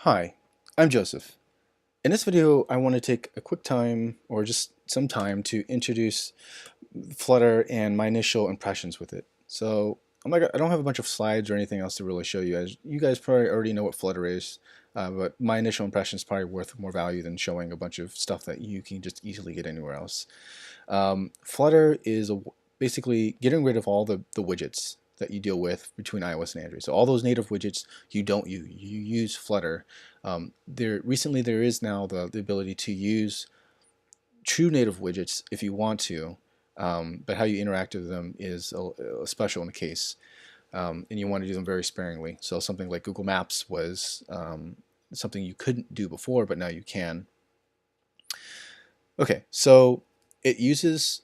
Hi, I'm Joseph. In this video, I want to take a quick time, or just some time, to introduce Flutter and my initial impressions with it. So, I don't have a bunch of slides or anything else to really show you, as you guys probably already know what Flutter is, but my initial impression is probably worth more value than showing a bunch of stuff that you can just easily get anywhere else. Flutter is basically getting rid of all the widgets that you deal with between iOS and Android. So all those native widgets you don't use. You use Flutter. Recently there is now the ability to use true native widgets if you want to, but how you interact with them is a special in the case, and you want to do them very sparingly. So something like Google Maps was something you couldn't do before, but now you can. Okay, so it uses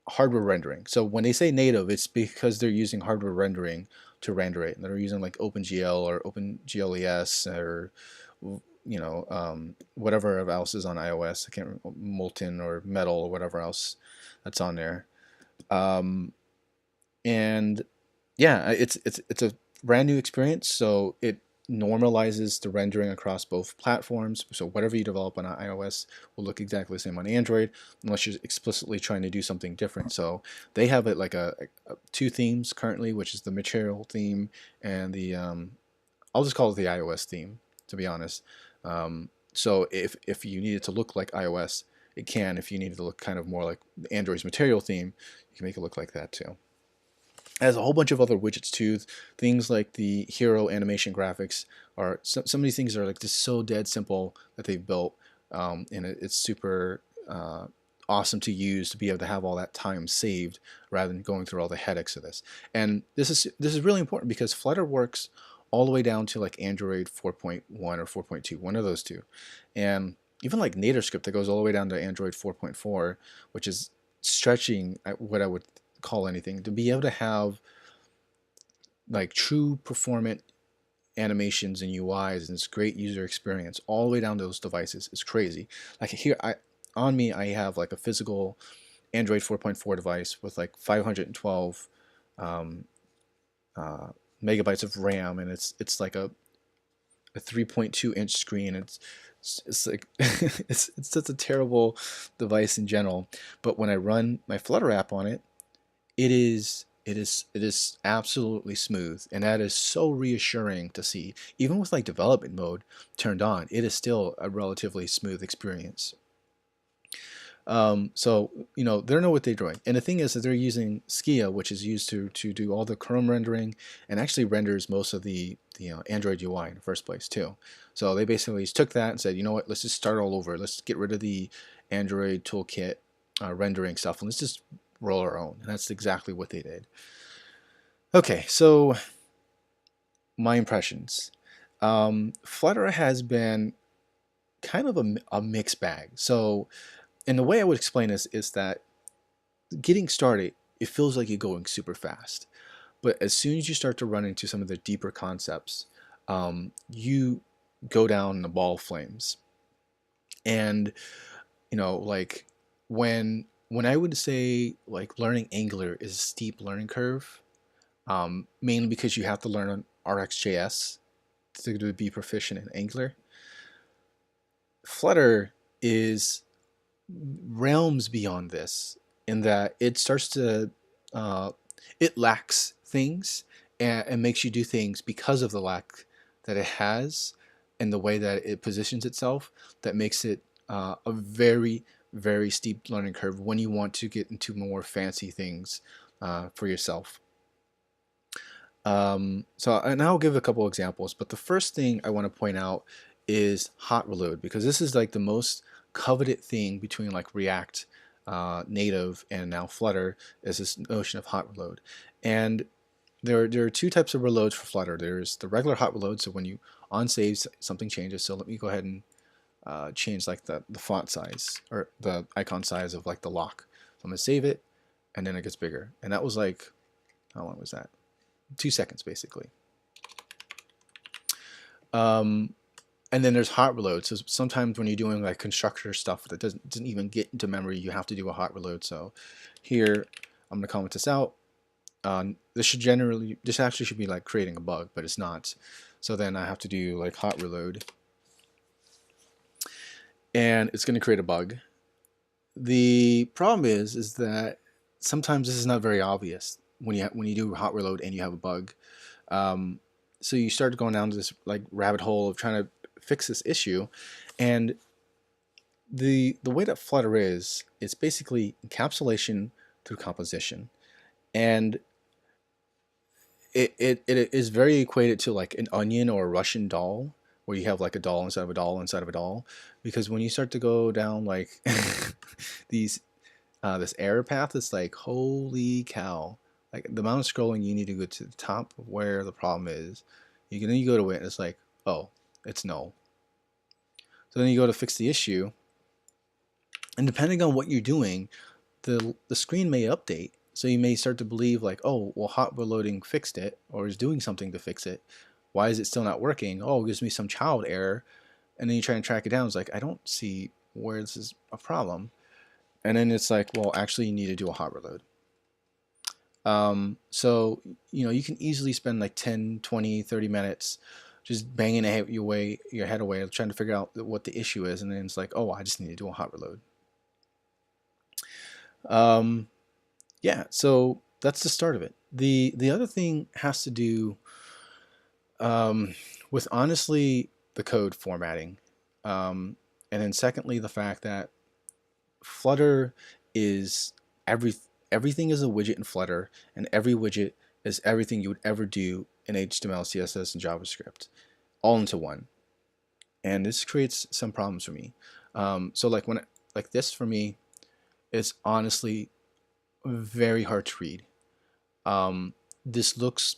hardware rendering. So when they say native, it's because they're using hardware rendering to render it. And they're using like OpenGL or OpenGLES or whatever else is on iOS. I can't remember, Molten or Metal or whatever else that's on there. And yeah, it's a brand new experience. So it normalizes the rendering across both platforms. So whatever you develop on iOS will look exactly the same on Android, unless you're explicitly trying to do something different. So they have it like two themes currently, which is the material theme and the I'll just call it the iOS theme, to be honest. So if you need it to look like iOS, it can. If you need it to look kind of more like Android's material theme, you can make it look like that too. It has a whole bunch of other widgets too. Things like the hero animation graphics are some of these things are like just so dead simple that they've built, and it's super awesome to use to be able to have all that time saved rather than going through all the headaches of this. And this is really important because Flutter works all the way down to like Android 4.1 or 4.2, one of those two, and even like NativeScript that goes all the way down to Android 4.4, which is stretching what I would call anything. To be able to have like true performant animations and UIs and this great user experience all the way down to those devices is crazy. Like here, on me I have like a physical Android 4.4 device with like 512 um, uh, megabytes of RAM, and it's like a 3.2-inch screen. It's like it's such a terrible device in general. But when I run my Flutter app on it, it is absolutely smooth, and that is so reassuring to see. Even with like development mode turned on, it is still a relatively smooth experience. So they know what they're doing, and the thing is that they're using Skia, which is used to do all the Chrome rendering, and actually renders most of the Android UI in the first place too. So they basically just took that and said, you know what, let's just start all over. Let's get rid of the Android toolkit rendering stuff, and let's just roll our own. And that's exactly what they did. Okay, so my impressions. Flutter has been kind of a mixed bag. So, and the way I would explain this is that getting started, it feels like you're going super fast. But as soon as you start to run into some of the deeper concepts, you go down in the ball of flames. And like when I would say like learning Angular is a steep learning curve, mainly because you have to learn RxJS to be proficient in Angular. Flutter is realms beyond this in that it starts to it lacks things, and makes you do things because of the lack that it has and the way that it positions itself, that makes it a very, very steep learning curve when you want to get into more fancy things for yourself. And I'll give a couple examples, but the first thing I want to point out is hot reload, because this is like the most coveted thing between like React Native and now Flutter, is this notion of hot reload. And there are two types of reloads for Flutter. There's the regular hot reload, so when you on save something changes. So let me go ahead and change like the font size or the icon size of like the lock. So I'm gonna save it, and then it gets bigger. And that was like, how long was that? 2 seconds basically. And then there's hot reload. So sometimes when you're doing like constructor stuff that doesn't even get into memory, you have to do a hot reload. So here I'm gonna comment this out. This actually should be like creating a bug, but it's not. So then I have to do like hot reload, and it's going to create a bug. The problem is that sometimes this is not very obvious when you do hot reload and you have a bug. Um, so you start going down this like rabbit hole of trying to fix this issue, and the way that Flutter is, it's basically encapsulation through composition, and it is very equated to like an onion or a Russian doll, where you have like a doll inside of a doll inside of a doll. Because when you start to go down like these this error path, it's like, holy cow, like the amount of scrolling you need to go to the top of where the problem is. Then you go to it and it's like, oh, it's null. So then you go to fix the issue, and depending on what you're doing, the screen may update. So you may start to believe like, oh, well, hot reloading fixed it or is doing something to fix it. Why is it still not working? Oh, it gives me some child error. And then you try and track it down. It's like, I don't see where this is a problem. And then it's like, well, actually you need to do a hot reload. So, you can easily spend like 10, 20, 30 minutes just banging your head away trying to figure out what the issue is. And then it's like, oh, I just need to do a hot reload. Yeah, so that's the start of it. The other thing has to do with honestly the code formatting, and then secondly the fact that Flutter is everything is a widget in Flutter, and every widget is everything you would ever do in HTML, CSS, and JavaScript, all into one. And this creates some problems for me. So like like this for me, it's honestly very hard to read. This looks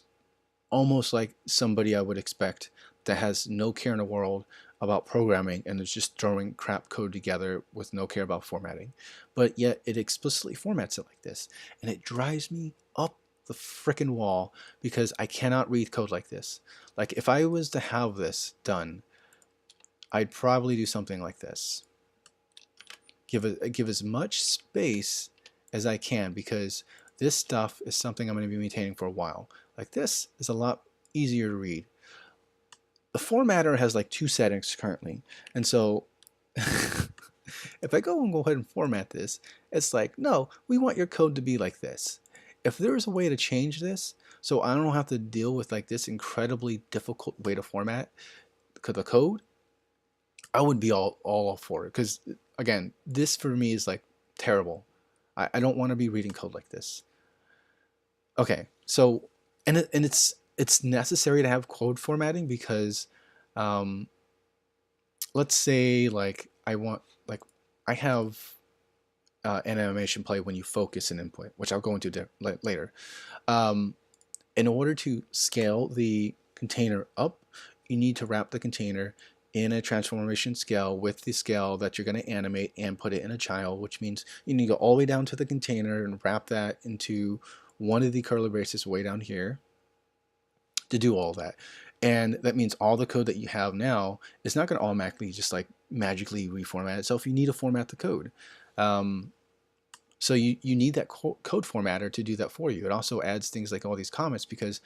almost like somebody I would expect that has no care in the world about programming and is just throwing crap code together with no care about formatting. But yet it explicitly formats it like this, and it drives me up the frickin' wall because I cannot read code like this. Like if I was to have this done, I'd probably do something like this. Give as much space as I can, because this stuff is something I'm going to be maintaining for a while. Like this is a lot easier to read. The formatter has like 2 settings currently, and so if I go ahead and format this, it's like, no, we want your code to be like this. If there is a way to change this so I don't have to deal with like this incredibly difficult way to format the code, I would be all for it, because again, this for me is like terrible. I don't want to be reading code like this. Okay, so it's necessary to have code formatting because let's say like I have an animation play when you focus an input, which I'll go into later. In order to scale the container up, you need to wrap the container in a transformation scale with the scale that you're going to animate and put it in a child, which means you need to go all the way down to the container and wrap that into one of the curly braces way down here to do all that. And that means all the code that you have now is not going to automatically just like magically reformat itself. You need to format the code. So you need that code formatter to do that for you. It also adds things like all these comments, because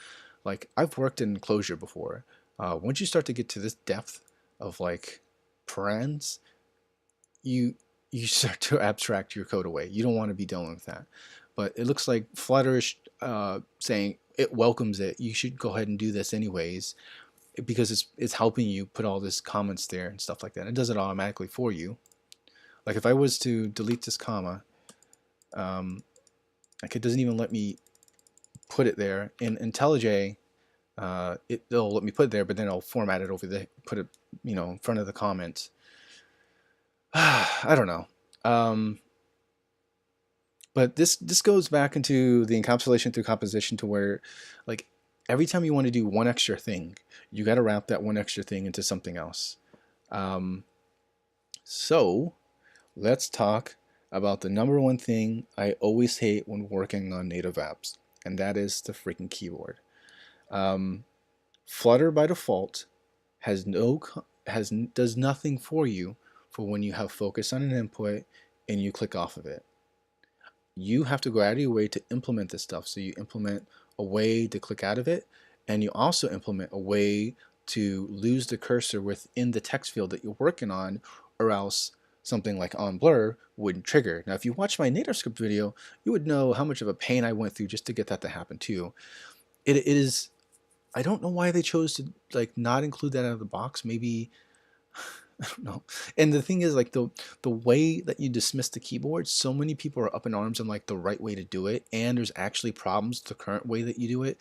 like I've worked in Clojure before. Once you start to get to this depth of like parens, you start to abstract your code away. You don't want to be dealing with that. But it looks like Flutter is saying it welcomes it. You should go ahead and do this anyways, because it's helping you put all this comments there and stuff like that. It does it automatically for you. Like if I was to delete this comma, like it doesn't even let me put it there. In IntelliJ, it'll let me put it there, but then I'll format it over there, put it, in front of the comments. I don't know. But this goes back into the encapsulation through composition, to where like every time you want to do one extra thing, you got to wrap that one extra thing into something else. So let's talk about the number one thing I always hate when working on native apps, and that is the freaking keyboard. Flutter by default does nothing for you for when you have focus on an input and you click off of it. You have to go out of your way to implement this stuff. So you implement a way to click out of it, and you also implement a way to lose the cursor within the text field that you're working on, or else something like on blur wouldn't trigger. Now, if you watch my native script video, you would know how much of a pain I went through just to get that to happen too. It is, I don't know why they chose to like not include that out of the box. Maybe, I don't know. And the thing is, like the way that you dismiss the keyboard, so many people are up in arms on like the right way to do it, and there's actually problems with the current way that you do it.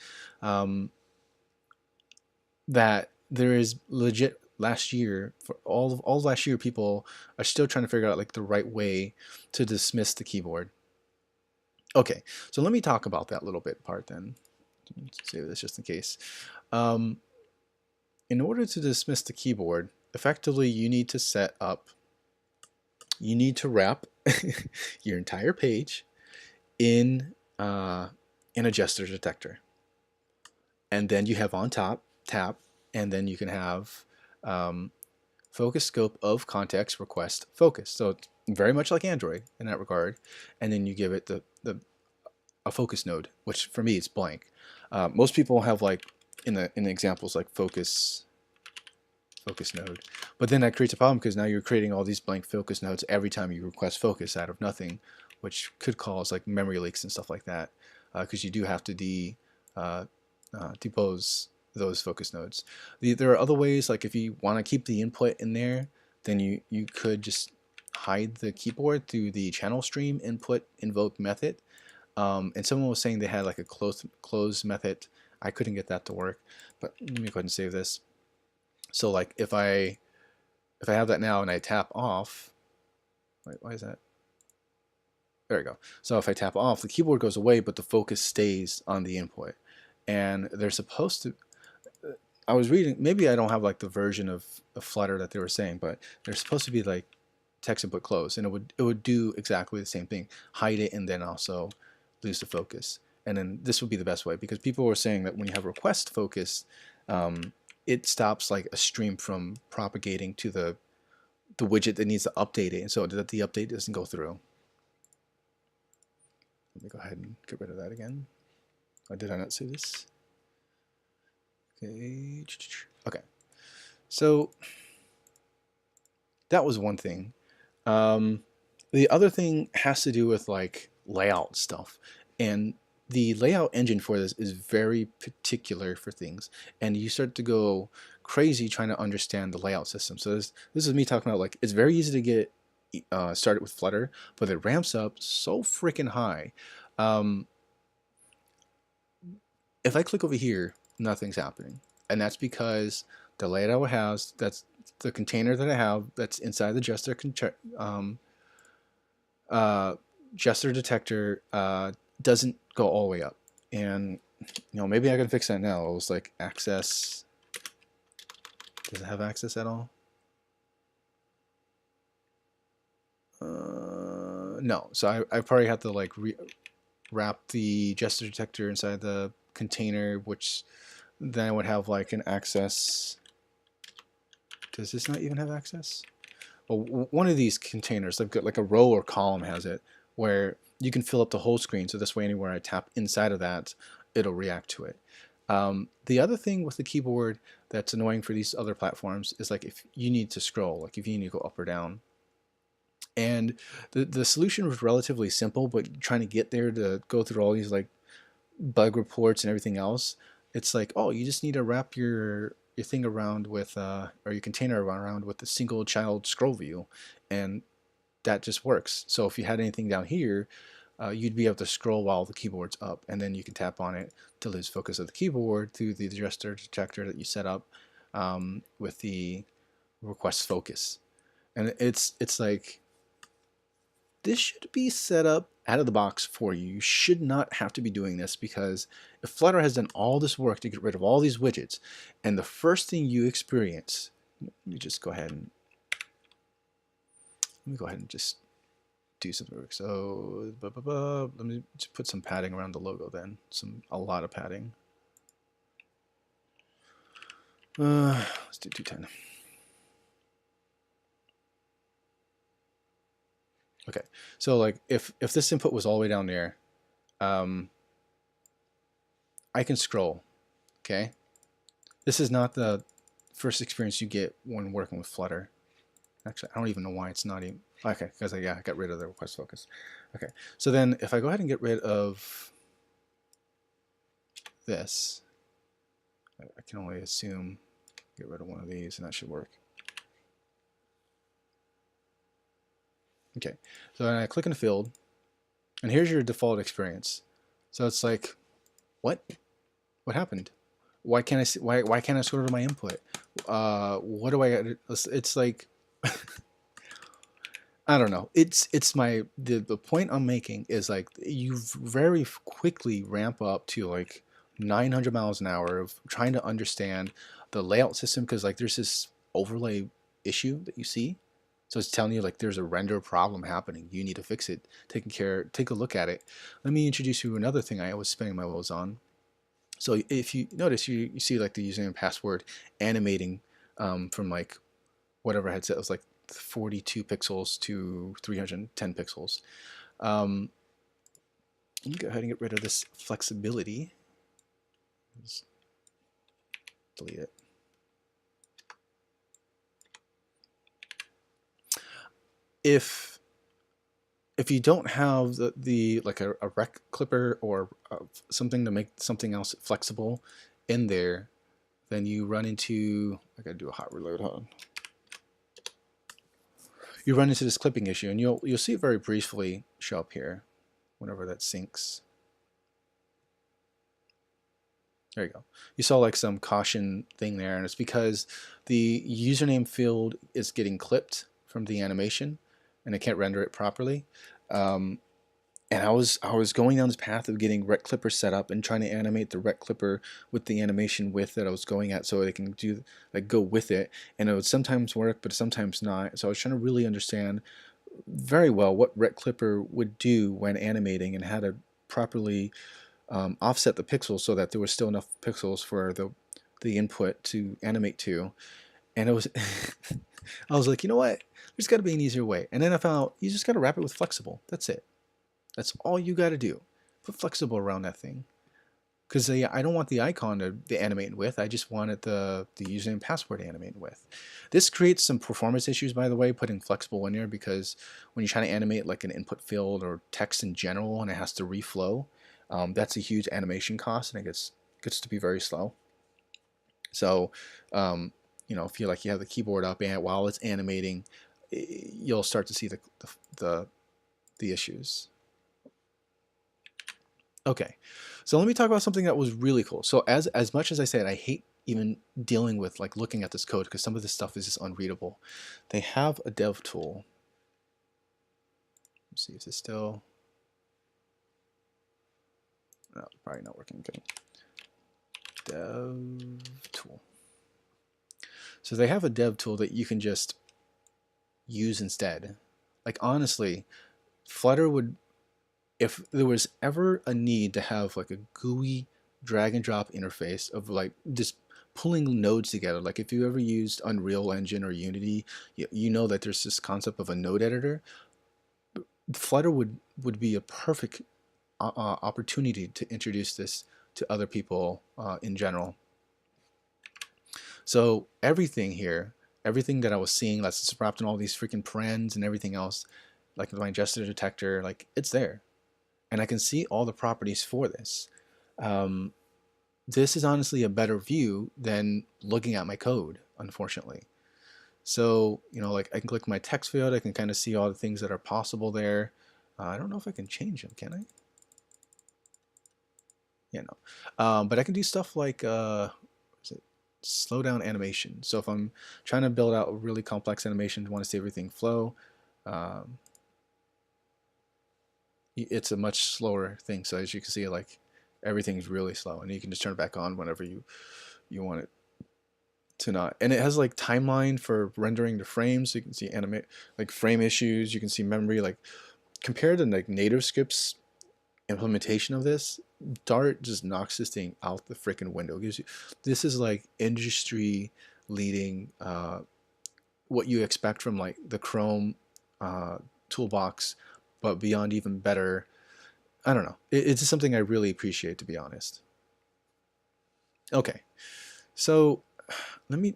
That there is legit last year, for all last year, people are still trying to figure out like the right way to dismiss the keyboard. Okay, so let me talk about that little bit part then. Let's save this just in case. In order to dismiss the keyboard, effectively you need to set up, you need to wrap your entire page in a gesture detector. And then you have on top, tap, and then you can have focus scope of context request focus. So it's very much like Android in that regard. And then you give it a focus node, which for me is blank. Most people have like in the examples like focus node, but then that creates a problem because now you're creating all these blank focus nodes every time you request focus out of nothing, which could cause like memory leaks and stuff like that, because you do have to depose those focus nodes. There are other ways, like if you want to keep the input in there, then you could just hide the keyboard through the channel stream input invoke method. And someone was saying they had like a close method. I couldn't get that to work, but let me go ahead and save this. So like if I have that now and I tap off, wait, why is that? There we go. So if I tap off, the keyboard goes away, but the focus stays on the input. And they're supposed to, I was reading, maybe I don't have like the version of Flutter that they were saying, but they're supposed to be like text input close, and it would do exactly the same thing, hide it and then also lose the focus. And then this would be the best way, because people were saying that when you have request focus, it stops like a stream from propagating to the widget that needs to update it, and so that the update doesn't go through. Let me go ahead and get rid of that again. Or did I not say this? Okay. So that was one thing. The other thing has to do with like layout stuff, and the layout engine for this is very particular for things, and you start to go crazy trying to understand the layout system. So this is me talking about like it's very easy to get started with Flutter, but it ramps up so freaking high. If I click over here, nothing's happening, and that's because the layout I have, that's the container that I have that's inside the gesture gesture detector doesn't go all the way up. And maybe I can fix that now. It was like access. Does it have access at all? No. So I probably have to like wrap the gesture detector inside the container, which then I would have like an access. Does this not even have access? Well, one of these containers, like a row or column, has it where you can fill up the whole screen. So this way, anywhere I tap inside of that, it'll react to it. The other thing with the keyboard that's annoying for these other platforms is like if you need to scroll, like if you need to go up or down. And the solution was relatively simple, but trying to get there to go through all these like bug reports and everything else, it's like, oh, you just need to wrap your thing around with or your container around with a single child scroll view, and that just works. So if you had anything down here, you'd be able to scroll while the keyboard's up, and then you can tap on it to lose focus of the keyboard through the gesture detector that you set up with the request focus. And it's like, this should be set up out of the box for you. You should not have to be doing this, because if Flutter has done all this work to get rid of all these widgets, and the first thing you experience, let me go ahead and just do some work. So let me just put some padding around the logo then, a lot of padding. Let's do 210. Okay, so like if this input was all the way down there, I can scroll. Okay, this is not the first experience you get when working with Flutter. Actually, I don't even know why it's not even, okay, because I got rid of the request focus. Okay, so then if I go ahead and get rid of this, I can only assume get rid of one of these and that should work. Okay, so then I click in the field, and here's your default experience. So it's like, what happened? Why can't I see, why can't I sort of my input? What do I got? It's like I don't know. It's my the point I'm making is like you very quickly ramp up to like 900 miles an hour of trying to understand the layout system, because like there's this overlay issue that you see. So it's telling you like there's a render problem happening. You need to fix it. Take a look at it. Let me introduce you to another thing I was spending my wheels on. So if you notice, you see like the username and password animating from like whatever I had set. It was like 42 pixels to 310 pixels. Let me go ahead and get rid of this flexibility. Just delete it. If you don't have the like a rec clipper or something to make something else flexible in there, then you run into, I gotta do a hot reload, hold on. You run into this clipping issue, and you'll see it very briefly show up here whenever that syncs. There you go. You saw like some caution thing there, and it's because the username field is getting clipped from the animation, and it can't render it properly. And I was going down this path of getting rec clipper set up and trying to animate the rec clipper with the animation width that I was going at, so they can do like go with it, and it would sometimes work but sometimes not. So I was trying to really understand very well what rec clipper would do when animating and how to properly offset the pixels so that there was still enough pixels for the input to animate to. And it was I was like, you know what, there's got to be an easier way. And then I found you just got to wrap it with flexible. That's it. That's all you got to do. Put flexible around that thing. Because I don't want the icon to be animating with. I just wanted the username and password animating with. This creates some performance issues, by the way, putting flexible in there, because when you're trying to animate like an input field or text in general and it has to reflow, that's a huge animation cost, and it gets to be very slow. So, you know, if you have the keyboard up and while it's animating, you'll start to see the issues. Okay, so let me talk about something that was really cool. So as much as I said, I hate even dealing with like looking at this code because some of this stuff is just unreadable. They have a dev tool. Let's see if it's still. No, probably not working good. Dev tool. So they have a dev tool that you can just use instead. Like honestly, Flutter would, if there was ever a need to have like a GUI drag and drop interface of like just pulling nodes together, like if you ever used Unreal Engine or Unity, you know that there's this concept of a node editor. Flutter would be a perfect opportunity to introduce this to other people in general. So everything here, everything that I was seeing that's wrapped in all these freaking parens and everything else, like my gesture detector, like it's there. And I can see all the properties for this. This is honestly a better view than looking at my code, unfortunately. So, you know, like I can click my text field, I can kind of see all the things that are possible there. I don't know if I can change them, can I? Yeah, no. But I can do stuff like, slow down animation. So if I'm trying to build out a really complex animation, want to see everything flow, it's a much slower thing. So as you can see, like everything's really slow, and you can just turn it back on whenever you want it to not. And it has like timeline for rendering the frames, so you can see animate like frame issues. You can see memory. Like compared to like native scripts implementation of this, Dart just knocks this thing out the freaking window. Gives you, this is like industry leading, what you expect from like the Chrome toolbox, but beyond even better. I don't know. It's just something I really appreciate, to be honest. Okay, so let me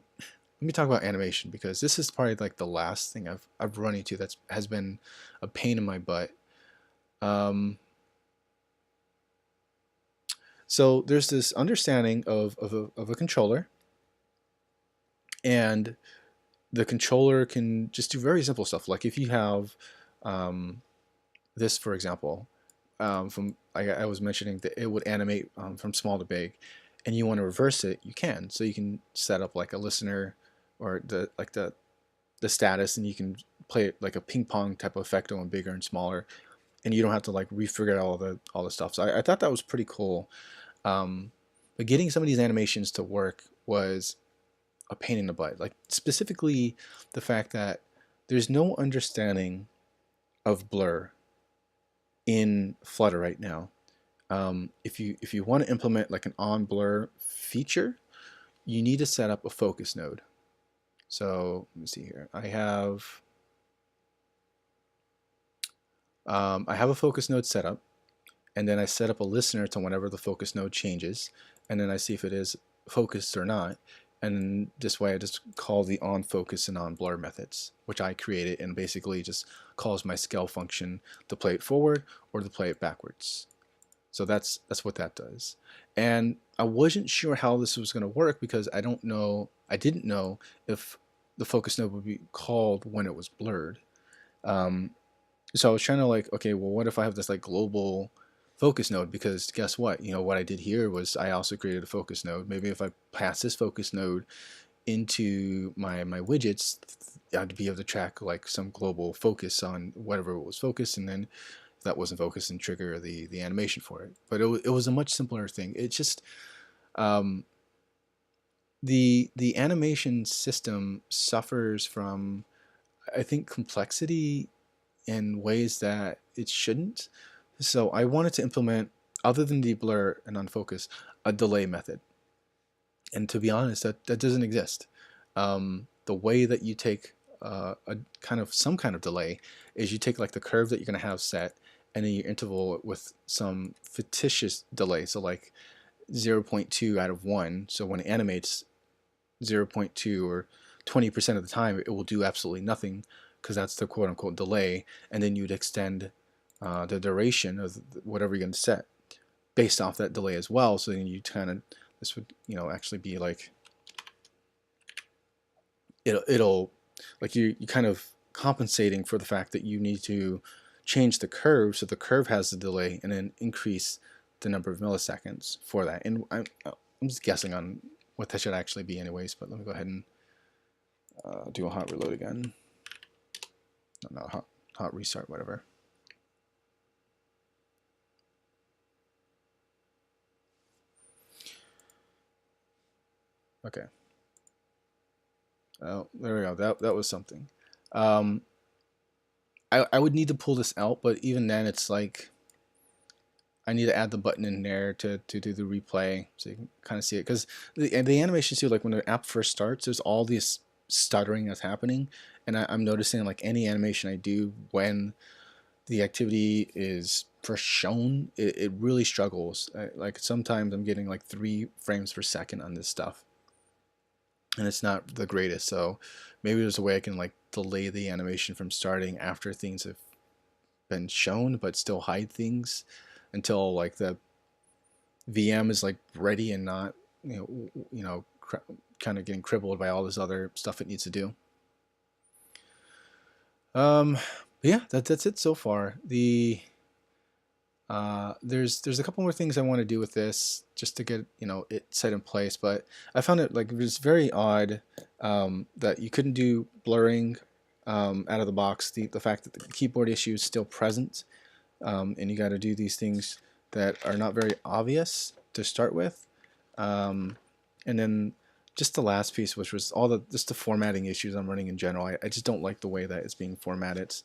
talk about animation, because this is probably like the last thing I've run into that's has been a pain in my butt. Um, so there's this understanding of a controller, and the controller can just do very simple stuff. Like if you have um, this, for example, from I was mentioning that it would animate from small to big, and you want to reverse it, you can. So you can set up like a listener or the status, and you can play it like a ping pong type of effect on bigger and smaller, and you don't have to like refigure out all the stuff. So I thought that was pretty cool. But getting some of these animations to work was a pain in the butt. Like specifically the fact that there's no understanding of blur in Flutter right now. If you want to implement like an on blur feature, you need to set up a focus node. So let me see here. I have a focus node set up, and then I set up a listener to whenever the focus node changes, and then I see if it is focused or not. And this way I just call the on focus and on blur methods, which I created, and basically just calls my scale function to play it forward or to play it backwards. So that's what that does. And I wasn't sure how this was going to work, because I didn't know if the focus node would be called when it was blurred. So I was trying to like, okay, well, what if I have this like global focus node? Because guess what? You know, what I did here was I also created a focus node. Maybe if I pass this focus node into my widgets, I'd be able to track like some global focus on whatever was focused, and then if that wasn't focused, and trigger the animation for it. But it was a much simpler thing. It just um, the animation system suffers from, I think, complexity in ways that it shouldn't. So I wanted to implement, other than deblur and unfocus, a delay method. And to be honest, that doesn't exist. The way that you take some kind of delay is you take like the curve that you're going to have set, and then you interval it with some fictitious delay. So like 0.2 out of 1. So when it animates 0.2 or 20% of the time, it will do absolutely nothing, because that's the quote unquote delay. And then you'd extend the duration of whatever you're going to set based off that delay as well. So then you kind of, this would, you know, actually be like, it'll like you kind of compensating for the fact that you need to change the curve, so the curve has the delay, and then increase the number of milliseconds for that. And I'm just guessing on what that should actually be anyways, but let me go ahead and do a hot reload again. No, hot restart, whatever. Okay. Oh, there we go. That was something. Um, I would need to pull this out, but even then, it's like I need to add the button in there to do the replay, so you can kind of see it. Because the animation too, like when the app first starts, there's all this stuttering that's happening, and I'm noticing like any animation I do when the activity is first shown, it really struggles. Like sometimes I'm getting like 3 frames per second on this stuff, and it's not the greatest. So maybe there's a way I can like delay the animation from starting after things have been shown, but still hide things until like the VM is like ready, and not kind of getting crippled by all this other stuff it needs to do. Yeah, that's it so far. There's a couple more things I want to do with this just to get it set in place, but I found it like it was very odd that you couldn't do blurring out of the box. The fact that the keyboard issue is still present, and you got to do these things that are not very obvious to start with, and then just the last piece, which was just the formatting issues I'm running in general. I just don't like the way that it's being formatted,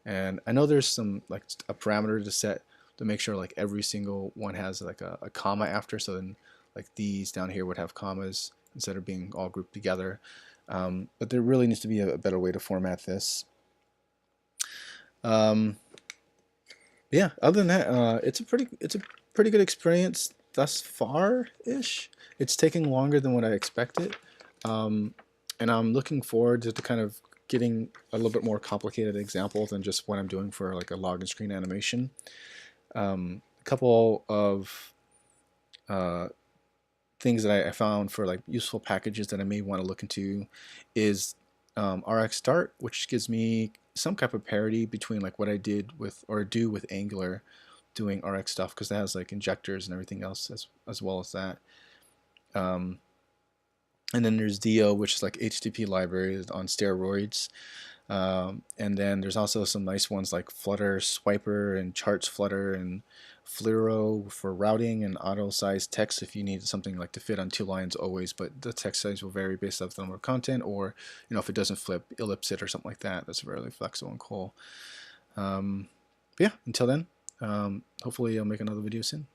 and I know there's some like a parameter to set to make sure like every single one has like a comma after, so then like these down here would have commas instead of being all grouped together. But there really needs to be a better way to format this. Yeah, other than that, it's a pretty good experience thus far ish. It's taking longer than what I expected. And I'm looking forward to kind of getting a little bit more complicated example than just what I'm doing for like a login screen animation. A couple of uh, things that I found for like useful packages that I may want to look into is RX Start, which gives me some type of parity between like what I did with or do with Angular doing RX stuff, because it has like injectors and everything else as well as that. Um, and then there's Dio, which is like HTTP libraries on steroids. And then there's also some nice ones like Flutter Swiper and Charts Flutter and Fliro for routing and auto size text if you need something like to fit on 2 lines always, but the text size will vary based off the number of content, or if it doesn't flip, ellipse it or something like that. That's really flexible and cool. But yeah, until then, hopefully I'll make another video soon.